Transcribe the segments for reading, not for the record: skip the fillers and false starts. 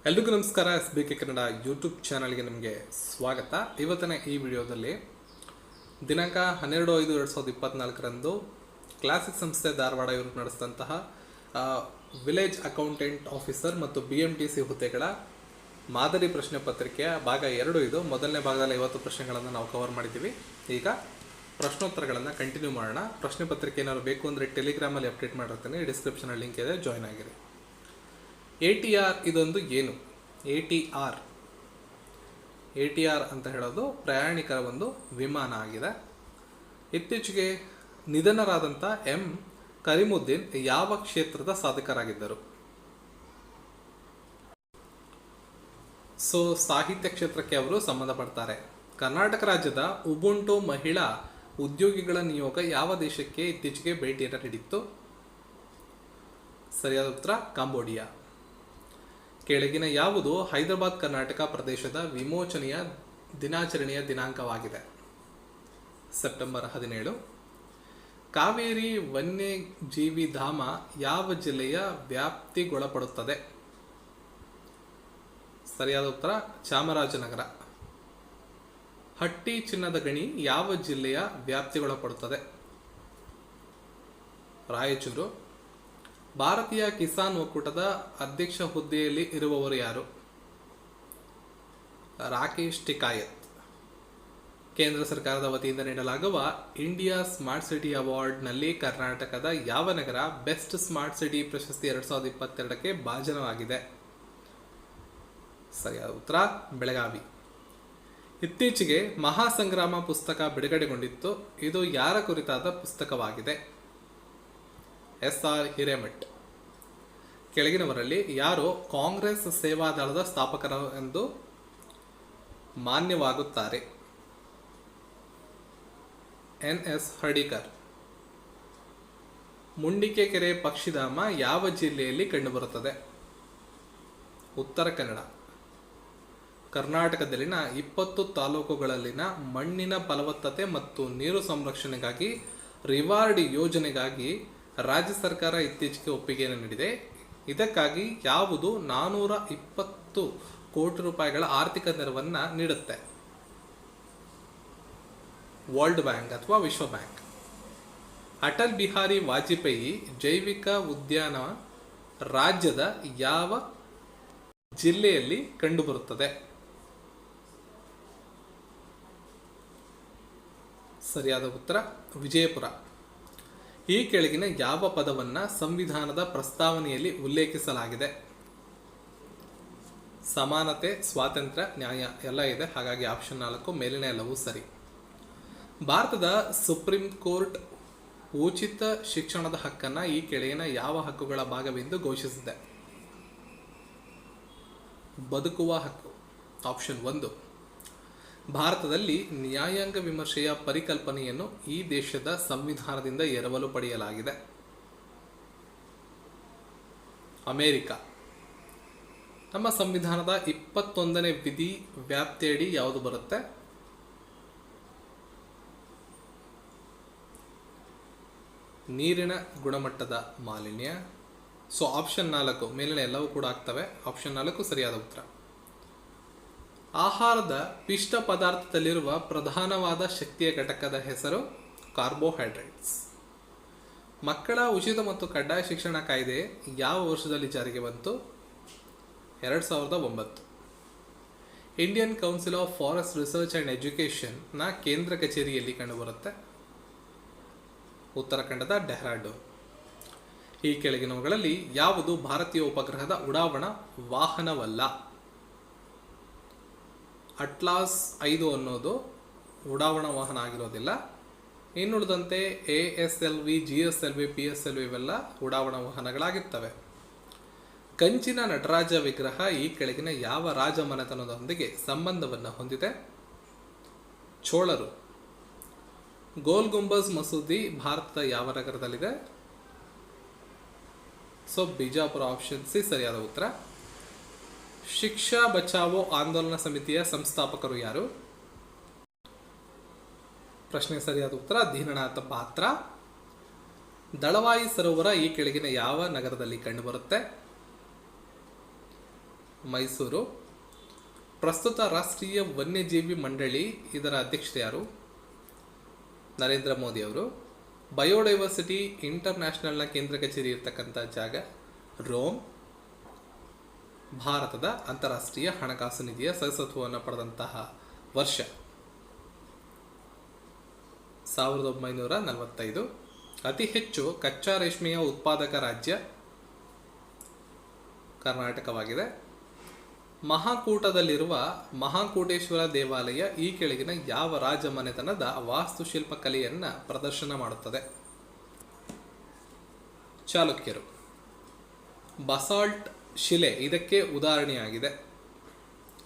ಎಲ್ರಿಗೂ ನಮಸ್ಕಾರ. SBK Kannada YouTube ಚಾನಲ್ಗೆ ನಿಮಗೆ ಸ್ವಾಗತ. ಇವತ್ತಿನ ಈ ವಿಡಿಯೋದಲ್ಲಿ ದಿನಾಂಕ 12/5/2024 ಕ್ಲಾಸಿಕ್ ಸಂಸ್ಥೆ ಧಾರವಾಡ ಇವರು ನಡೆಸಿದಂತಹ ವಿಲೇಜ್ ಅಕೌಂಟೆಂಟ್ ಆಫೀಸರ್ ಮತ್ತು BMTC ಹುದ್ದೆಗಳ ಮಾದರಿ ಪ್ರಶ್ನೆ ಪತ್ರಿಕೆಯ ಭಾಗ 2 ಇದು. ಮೊದಲನೇ ಭಾಗದಲ್ಲಿ 50 ಪ್ರಶ್ನೆಗಳನ್ನು ನಾವು ಕವರ್ ಮಾಡಿದ್ದೀವಿ. ಈಗ ಪ್ರಶ್ನೋತ್ತರಗಳನ್ನು ಕಂಟಿನ್ಯೂ ಮಾಡೋಣ. ಪ್ರಶ್ನೆ ಪತ್ರಿಕೆ ಏನಾದ್ರು ಬೇಕು ಅಂದರೆ ಟೆಲಿಗ್ರಾಮಲ್ಲಿ ಅಪ್ಡೇಟ್ ಮಾಡಿರ್ತೀನಿ, ಡಿಸ್ಕ್ರಿಪ್ಷನಲ್ಲಿ ಲಿಂಕ್ ಇದೆ, ಜಾಯ್ನ್ ಆಗಿರಿ. ATR ಇದೊಂದು ಏನು? ATR ಅಂತ ಹೇಳೋದು ಪ್ರಯಾಣಿಕರ ಒಂದು ವಿಮಾನ ಆಗಿದೆ. ಇತ್ತೀಚೆಗೆ ನಿಧನರಾದಂಥ M. ಕರೀಮುದ್ದೀನ್ ಯಾವ ಕ್ಷೇತ್ರದ ಸಾಧಕರಾಗಿದ್ದರು? ಸಾಹಿತ್ಯ ಕ್ಷೇತ್ರಕ್ಕೆ ಅವರು ಸಂಬಂಧಪಡ್ತಾರೆ. ಕರ್ನಾಟಕ ರಾಜ್ಯದ ಉಬುಂಟು ಮಹಿಳಾ ಉದ್ಯೋಗಿಗಳ ನಿಯೋಗ ಯಾವ ದೇಶಕ್ಕೆ ಇತ್ತೀಚೆಗೆ ಭೇಟಿಯನ್ನು ನೀಡಿತ್ತು? ಸರಿಯಾದ ಉತ್ತರ ಕಾಂಬೋಡಿಯಾ. ಕೆಳಗಿನ ಯಾವುದು ಹೈದರಾಬಾದ್ ಕರ್ನಾಟಕ ಪ್ರದೇಶದ ವಿಮೋಚನೆಯ ದಿನಾಚರಣೆಯ ದಿನಾಂಕವಾಗಿದೆ? ಸೆಪ್ಟೆಂಬರ್ 17. ಕಾವೇರಿ ವನ್ಯಜೀವಿ ಧಾಮ ಯಾವ ಜಿಲ್ಲೆಯ ವ್ಯಾಪ್ತಿಗೊಳಪಡುತ್ತದೆ? ಸರಿಯಾದ ಉತ್ತರ ಚಾಮರಾಜನಗರ. ಹಟ್ಟಿ ಚಿನ್ನದ ಗಣಿ ಯಾವ ಜಿಲ್ಲೆಯ ವ್ಯಾಪ್ತಿಗೊಳಪಡುತ್ತದೆ? ರಾಯಚೂರು. ಭಾರತೀಯ ಕಿಸಾನ್ ಒಕ್ಕೂಟದ ಅಧ್ಯಕ್ಷ ಹುದ್ದೆಯಲ್ಲಿ ಇರುವವರು ಯಾರು? ರಾಕೇಶ್ ಟಿಕಾಯತ್. ಕೇಂದ್ರ ಸರ್ಕಾರದ ವತಿಯಿಂದ ನೀಡಲಾಗುವ ಇಂಡಿಯಾ ಸ್ಮಾರ್ಟ್ ಸಿಟಿ ಅವಾರ್ಡ್ನಲ್ಲಿ ಕರ್ನಾಟಕದ ಯಾವ ನಗರ ಬೆಸ್ಟ್ ಸ್ಮಾರ್ಟ್ ಸಿಟಿ ಪ್ರಶಸ್ತಿ 2022ಕ್ಕೆ ಭಾಜನವಾಗಿದೆ? ಸರಿಯಾದ ಉತ್ತರ ಬೆಳಗಾವಿ. ಇತ್ತೀಚೆಗೆ ಮಹಾಸಂಗ್ರಾಮ ಪುಸ್ತಕ ಬಿಡುಗಡೆಗೊಂಡಿತ್ತು. ಇದು ಯಾರ ಕುರಿತಾದ ಪುಸ್ತಕವಾಗಿದೆ? SR ಹಿರೇಮಠ್. ಕೆಳಗಿನವರಲ್ಲಿ ಯಾರು ಕಾಂಗ್ರೆಸ್ ಸೇವಾದಳದ ಸ್ಥಾಪಕರು ಎಂದು ಮಾನ್ಯವಾಗುತ್ತಾರೆ? NS ಹರ್ಡಿಕರ್. ಮುಂಡಿಕೆಕೆರೆ ಪಕ್ಷಿಧಾಮ ಯಾವ ಜಿಲ್ಲೆಯಲ್ಲಿ ಕಂಡುಬರುತ್ತದೆ? ಉತ್ತರ ಕನ್ನಡ. ಕರ್ನಾಟಕದಲ್ಲಿನ 20 ತಾಲೂಕುಗಳಲ್ಲಿನ ಮಣ್ಣಿನ ಫಲವತ್ತತೆ ಮತ್ತು ನೀರು ಸಂರಕ್ಷಣೆಗಾಗಿ ರಿವಾರ್ಡ್ ಯೋಜನೆಗಾಗಿ ರಾಜ್ಯ ಸರ್ಕಾರ ಇತ್ತೀಚೆಗೆ ಒಪ್ಪಿಗೆಯನ್ನು ನೀಡಿದೆ. ಇದಕ್ಕಾಗಿ ಯಾವುದು 420 ಕೋಟಿ ರೂಪಾಯಿಗಳ ಆರ್ಥಿಕ ನೆರವನ್ನು ನೀಡುತ್ತೆ? ವರ್ಲ್ಡ್ ಬ್ಯಾಂಕ್ ಅಥವಾ ವಿಶ್ವ ಬ್ಯಾಂಕ್. ಅಟಲ್ ಬಿಹಾರಿ ವಾಜಪೇಯಿ ಜೈವಿಕ ಉದ್ಯಾನ ರಾಜ್ಯದ ಯಾವ ಜಿಲ್ಲೆಯಲ್ಲಿ ಕಂಡುಬರುತ್ತದೆ? ಸರಿಯಾದ ಉತ್ತರ ವಿಜಯಪುರ. ಈ ಕೆಳಗಿನ ಯಾವ ಪದವನ್ನ ಸಂವಿಧಾನದ ಪ್ರಸ್ತಾವನೆಯಲ್ಲಿ ಉಲ್ಲೇಖಿಸಲಾಗಿದೆ? ಸಮಾನತೆ, ಸ್ವಾತಂತ್ರ್ಯ, ನ್ಯಾಯ ಎಲ್ಲ ಇದೆ, ಹಾಗಾಗಿ ಆಪ್ಷನ್ 4 ಮೇಲಿನ ಎಲ್ಲವೂ ಸರಿ. ಭಾರತದ ಸುಪ್ರೀಂ ಕೋರ್ಟ್ ಉಚಿತ ಶಿಕ್ಷಣದ ಹಕ್ಕನ್ನು ಈ ಕೆಳಗಿನ ಯಾವ ಹಕ್ಕುಗಳ ಭಾಗವೆಂದು ಘೋಷಿಸಿದೆ? ಬದುಕುವ ಹಕ್ಕು. ಆಪ್ಷನ್ 1. ಭಾರತದಲ್ಲಿ ನ್ಯಾಯಾಂಗ ವಿಮರ್ಶೆಯ ಪರಿಕಲ್ಪನೆಯನ್ನು ಈ ದೇಶದ ಸಂವಿಧಾನದಿಂದ ಎರವಲು ಪಡೆಯಲಾಗಿದೆ. ಅಮೆರಿಕ. ನಮ್ಮ ಸಂವಿಧಾನದ 21ನೇ ವಿಧಿ ವ್ಯಾಪ್ತಿಯಡಿ ಯಾವುದು ಬರುತ್ತೆ? ನೀರಿನ ಗುಣಮಟ್ಟದ ಮಾಲಿನ್ಯ. ಆಪ್ಷನ್ 4 ಮೇಲಿನ ಎಲ್ಲವೂ ಕೂಡ ಆಗ್ತವೆ. ಆಪ್ಷನ್ 4 ಸರಿಯಾದ ಉತ್ತರ. ಆಹಾರದ ಪಿಷ್ಟ ಪದಾರ್ಥದಲ್ಲಿರುವ ಪ್ರಧಾನವಾದ ಶಕ್ತಿಯ ಘಟಕದ ಹೆಸರು ಕಾರ್ಬೋಹೈಡ್ರೇಟ್ಸ್. ಮಕ್ಕಳ ಉಚಿತ ಮತ್ತು ಕಡ್ಡಾಯ ಶಿಕ್ಷಣ ಕಾಯ್ದೆ ಯಾವ ವರ್ಷದಲ್ಲಿ ಜಾರಿಗೆ ಬಂತು? 2009. Indian Council of Forest Research and Education ನ ಕೇಂದ್ರ ಕಚೇರಿಯಲ್ಲಿ ಕಂಡುಬರುತ್ತೆ? ಉತ್ತರಾಖಂಡದ ಡೆಹ್ರಾಡೂನ್. ಈ ಕೆಳಗಿನವುಗಳಲ್ಲಿ ಯಾವುದು ಭಾರತೀಯ ಉಪಗ್ರಹದ ಉಡಾವಣಾ ವಾಹನವಲ್ಲ? ಅಟ್ಲಾಸ್ 5 ಅನ್ನೋದು ಉಡಾವಣಾ ವಾಹನ ಆಗಿರೋದಿಲ್ಲ. ಇನ್ನುಳಿದಂತೆ ASLV, GSLV, PSLV ಇವೆಲ್ಲ ಉಡಾವಣಾ ವಾಹನಗಳಾಗಿರ್ತವೆ. ಕಂಚಿನ ನಟರಾಜ ವಿಗ್ರಹ ಈ ಕೆಳಗಿನ ಯಾವ ರಾಜಮನೆತನದೊಂದಿಗೆ ಸಂಬಂಧವನ್ನು ಹೊಂದಿದೆ? ಚೋಳರು. ಗೋಲ್ ಗುಂಬಜ್ ಮಸೂದಿ ಭಾರತದ ಯಾವ ನಗರದಲ್ಲಿದೆ? ಬಿಜಾಪುರ. ಆಪ್ಷನ್ C ಸರಿಯಾದ ಉತ್ತರ. ಶಿಕ್ಷಾ ಬಚಾವೋ ಆಂದೋಲನ ಸಮಿತಿಯ ಸಂಸ್ಥಾಪಕರು ಯಾರು? ಪ್ರಶ್ನೆ ಸರಿಯಾದ ಉತ್ತರ ದೀನನಾಥ ಪಾತ್ರ. ದಳವಾಯಿ ಸರೋವರ ಈ ಕೆಳಗಿನ ಯಾವ ನಗರದಲ್ಲಿ ಕಂಡುಬರುತ್ತೆ? ಮೈಸೂರು. ಪ್ರಸ್ತುತ ರಾಷ್ಟ್ರೀಯ ವನ್ಯಜೀವಿ ಮಂಡಳಿ ಇದರ ಅಧ್ಯಕ್ಷರು ಯಾರು? ನರೇಂದ್ರ ಮೋದಿ ಅವರು. ಬಯೋಡೈವರ್ಸಿಟಿ ಇಂಟರ್ನ್ಯಾಷನಲ್ನ ಕೇಂದ್ರ ಕಚೇರಿ ಇರ್ತಕ್ಕಂಥ ಜಾಗ ರೋಮ್. ಭಾರತದ ಅಂತಾರಾಷ್ಟ್ರೀಯ ಹಣಕಾಸು ನಿಧಿಯ ಸದಸ್ಯತ್ವವನ್ನು ಪಡೆದಂತಹ ವರ್ಷ 1945. ಅತಿ ಹೆಚ್ಚು ಕಚ್ಚಾ ರೇಷ್ಮೆಯ ಉತ್ಪಾದಕ ರಾಜ್ಯ ಕರ್ನಾಟಕವಾಗಿದೆ. ಮಹಾಕೂಟದಲ್ಲಿರುವ ಮಹಾಕೂಟೇಶ್ವರ ದೇವಾಲಯ ಈ ಕೆಳಗಿನ ಯಾವ ರಾಜಮನೆತನದ ವಾಸ್ತುಶಿಲ್ಪ ಕಲೆಯನ್ನು ಪ್ರದರ್ಶನ ಮಾಡುತ್ತದೆ? ಚಾಲುಕ್ಯರು. ಬಸಾಲ್ಟ್ ಶಿಲೆ ಇದಕ್ಕೆ ಉದಾಹರಣೆಯಾಗಿದೆ.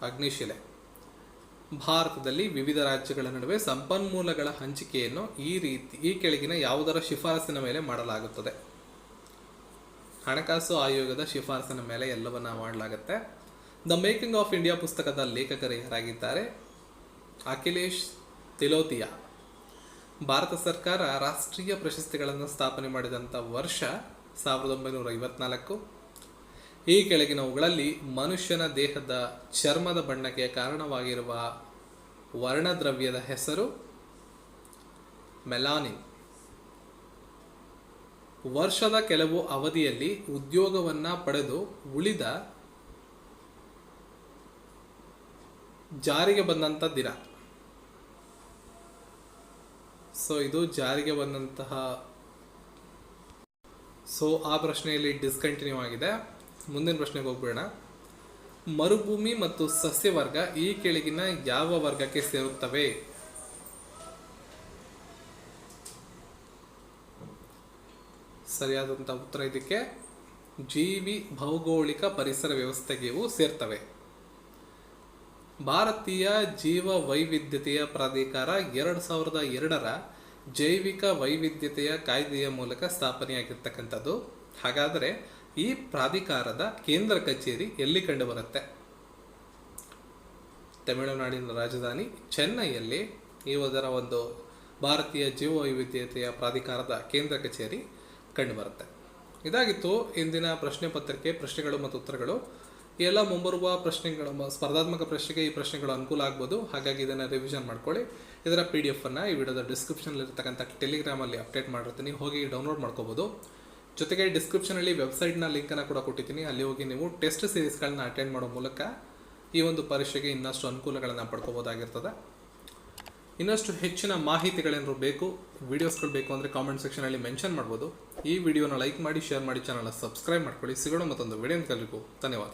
ಅಗ್ನಿಶಿಲೆ. ಭಾರತದಲ್ಲಿ ವಿವಿಧ ರಾಜ್ಯಗಳ ನಡುವೆ ಸಂಪನ್ಮೂಲಗಳ ಹಂಚಿಕೆಯನ್ನು ಈ ಕೆಳಗಿನ ಯಾವುದರ ಶಿಫಾರಸಿನ ಮೇಲೆ ಮಾಡಲಾಗುತ್ತದೆ? ಹಣಕಾಸು ಆಯೋಗದ ಶಿಫಾರಸಿನ ಮೇಲೆ ಎಲ್ಲವನ್ನ ಮಾಡಲಾಗುತ್ತೆ. ದ ಮೇಕಿಂಗ್ ಆಫ್ ಇಂಡಿಯಾ ಪುಸ್ತಕದ ಲೇಖಕರು ಯಾರಾಗಿದ್ದಾರೆ? ಅಖಿಲೇಶ್ ತಿಲೋತಿಯಾ. ಭಾರತ ಸರ್ಕಾರ ರಾಷ್ಟ್ರೀಯ ಪ್ರಶಸ್ತಿಗಳನ್ನು ಸ್ಥಾಪನೆ ಮಾಡಿದಂಥ ವರ್ಷ 1954. ಈ ಕೆಳಗಿನವುಗಳಲ್ಲಿ ಮನುಷ್ಯನ ದೇಹದ ಚರ್ಮದ ಬಣ್ಣಕ್ಕೆ ಕಾರಣವಾಗಿರುವ ವರ್ಣದ್ರವ್ಯದ ಹೆಸರು ಮೆಲಾನಿನ್. ವರ್ಷದ ಕೆಲವು ಅವಧಿಯಲ್ಲಿ ಉದ್ಯೋಗವನ್ನು ಪಡೆದು ಉಳಿದ ಜಾರಿಗೆ ಬಂದಂಥ ದಿನ. ಇದು ಜಾರಿಗೆ ಬಂದಂತಹ ಆ ಪ್ರಶ್ನೆಯಲ್ಲಿ ಡಿಸ್ಕಂಟಿನ್ಯೂ ಆಗಿದೆ. ಮುಂದಿನ ಪ್ರಶ್ನೆಗೆ ಹೋಗ್ಬೇಡ. ಮರುಭೂಮಿ ಮತ್ತು ಸಸ್ಯವರ್ಗ ಈ ಕೆಳಗಿನ ಯಾವ ವರ್ಗಕ್ಕೆ ಸೇರುತ್ತವೆ? ಸರಿಯಾದಂಥ ಉತ್ತರ ಇದಕ್ಕೆ ಜೀವಿ ಭೌಗೋಳಿಕ ಪರಿಸರ ವ್ಯವಸ್ಥೆಗೆ ಇವು ಸೇರ್ತವೆ. ಭಾರತೀಯ ಜೀವ ವೈವಿಧ್ಯತೆಯ ಪ್ರಾಧಿಕಾರ 2002ರ ಜೈವಿಕ ವೈವಿಧ್ಯತೆಯ ಕಾಯ್ದೆಯ ಮೂಲಕ ಸ್ಥಾಪನೆಯಾಗಿರ್ತಕ್ಕಂಥದ್ದು. ಹಾಗಾದರೆ ಈ ಪ್ರಾಧಿಕಾರದ ಕೇಂದ್ರ ಕಚೇರಿ ಎಲ್ಲಿ ಕಂಡುಬರುತ್ತೆ? ತಮಿಳುನಾಡಿನ ರಾಜಧಾನಿ ಚೆನ್ನೈಯಲ್ಲಿ ಇದರ ಒಂದು ಭಾರತೀಯ ಜೀವ ವೈವಿಧ್ಯತೆಯ ಪ್ರಾಧಿಕಾರದ ಕೇಂದ್ರ ಕಚೇರಿ ಕಂಡುಬರುತ್ತೆ. ಇದಾಗಿತ್ತು ಇಂದಿನ ಪ್ರಶ್ನೆ ಪತ್ರಿಕೆ ಪ್ರಶ್ನೆಗಳು ಮತ್ತು ಉತ್ತರಗಳು. ಎಲ್ಲ ಮುಂಬರುವ ಪ್ರಶ್ನೆಗಳು ಸ್ಪರ್ಧಾತ್ಮಕ ಪ್ರಶ್ನೆಗೆ ಈ ಪ್ರಶ್ನೆಗಳು ಅನುಕೂಲ ಆಗ್ಬೋದು. ಹಾಗಾಗಿ ಇದನ್ನು ರಿವಿಷನ್ ಮಾಡ್ಕೊಳ್ಳಿ. ಇದರ PDF ಅನ್ನು ಈ ವಿಡಿಯೋದ ಡಿಸ್ಕ್ರಿಪ್ಷನಲ್ಲಿರ್ತಕ್ಕಂಥ ಟೆಲಿಗ್ರಾಮಲ್ಲಿ ಅಪ್ಡೇಟ್ ಮಾಡಿರ್ತೀನಿ, ಹೋಗಿ ಡೌನ್ಲೋಡ್ ಮಾಡ್ಕೋಬೋದು. ಜೊತೆಗೆ ಡಿಸ್ಕ್ರಿಪ್ಷನಲ್ಲಿ ವೆಬ್ಸೈಟ್ನ ಲಿಂಕನ್ನು ಕೂಡ ಕೊಟ್ಟಿದ್ದೀನಿ. ಅಲ್ಲಿ ಹೋಗಿ ನೀವು ಟೆಸ್ಟ್ ಸೀರೀಸ್ಗಳನ್ನ ಅಟೆಂಡ್ ಮಾಡೋ ಮೂಲಕ ಈ ಒಂದು ಪರೀಕ್ಷೆಗೆ ಇನ್ನಷ್ಟು ಅನುಕೂಲಗಳನ್ನು ಪಡ್ಕೋಬೋದಾಗಿರ್ತದೆ. ಇನ್ನಷ್ಟು ಹೆಚ್ಚಿನ ಮಾಹಿತಿಗಳೇನಾದ್ರು ಬೇಕು, ವಿಡಿಯೋಸ್ಗಳು ಬೇಕು ಅಂದರೆ ಕಾಮೆಂಟ್ ಸೆಕ್ಷನಲ್ಲಿ ಮೆನ್ಷನ್ ಮಾಡ್ಬೋದು. ಈ ವಿಡಿಯೋನ ಲೈಕ್ ಮಾಡಿ, ಶೇರ್ ಮಾಡಿ, ಚಾನಲ್ನ ಸಬ್ಸ್ಕ್ರೈಬ್ ಮಾಡ್ಕೊಳ್ಳಿ. ಸಿಗೋಣ ಮತ್ತೊಂದು ವಿಡಿಯೋ ಕಲಿಗೂ. ಧನ್ಯವಾದ.